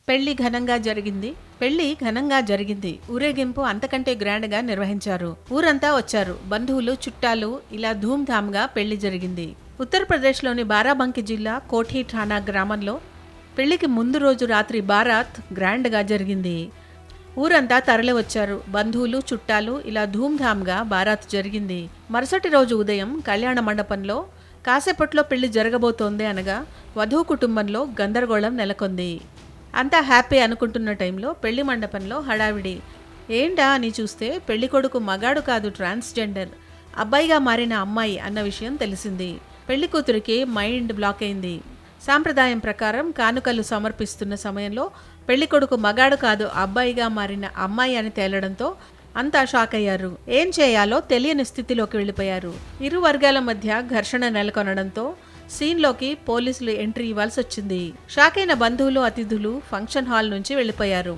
పెళ్లి ఘనంగా జరిగింది. ఊరేగింపు అంతకంటే గ్రాండ్ గా నిర్వహించారు. ఊరంతా వచ్చారు. బంధువులు, చుట్టాలు, ఇలా ధూమ్ గా పెళ్లి జరిగింది. ఉత్తరప్రదేశ్లోని బారాబంకి జిల్లా కోఠీ ఠానా గ్రామంలో పెళ్లికి ముందు రోజు రాత్రి బారాత్ గ్రాండ్ గా జరిగింది. ఊరంతా తరలి వచ్చారు. బంధువులు, చుట్టాలు, ఇలా ధూమ్ గా బారాత్ జరిగింది. మరుసటి రోజు ఉదయం కళ్యాణ మండపంలో కాసేపట్లో పెళ్లి జరగబోతోంది అనగా వధువు కుటుంబంలో గందరగోళం నెలకొంది. అంతా హ్యాపీ అనుకుంటున్న టైంలో పెళ్లి మండపంలో హడావిడి. ఏంటా అని చూస్తే పెళ్లి కొడుకు మగాడు కాదు, ట్రాన్స్జెండర్, అబ్బాయిగా మారిన అమ్మాయి అన్న విషయం తెలిసింది. పెళ్లి కూతురికి మైండ్ బ్లాక్ అయింది. సాంప్రదాయం ప్రకారం కానుకలు సమర్పిస్తున్న సమయంలో పెళ్లి కొడుకు మగాడు కాదు, అబ్బాయిగా మారిన అమ్మాయి అని తేలడంతో అంతా షాక్ అయ్యారు. ఏం చేయాలో తెలియని స్థితిలోకి వెళ్ళిపోయారు. ఇరు వర్గాల మధ్య ఘర్షణ నెలకొనడంతో సీన్లోకి పోలీసులు ఎంట్రీ ఇవ్వాల్సి వచ్చింది. షాక్ అయిన బంధువులు, అతిథులు ఫంక్షన్ హాల్ నుంచి వెళ్ళిపోయారు.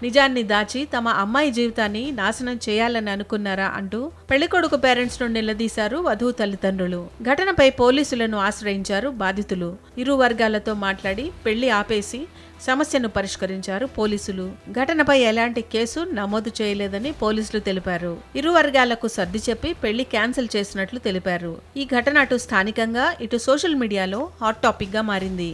నిజాన్ని దాచి తమ అమ్మాయి జీవితాన్ని నాశనం చేయాలని అనుకున్నారా అంటూ పెళ్లికొడుకు పేరెంట్స్ ను నిలదీశారు వధువు తల్లిదండ్రులు. ఘటనపై పోలీసులను ఆశ్రయించారు బాధితులు. ఇరు వర్గాలతో మాట్లాడి పెళ్లి ఆపేసి సమస్యను పరిష్కరించారు పోలీసులు. ఘటనపై ఎలాంటి కేసు నమోదు చేయలేదని పోలీసులు తెలిపారు. ఇరు వర్గాలకు సర్ది చెప్పి పెళ్లి క్యాన్సిల్ చేసినట్లు తెలిపారు. ఈ ఘటన అటు స్థానికంగా, ఇటు సోషల్ మీడియాలో హాట్ టాపిక్ గా మారింది.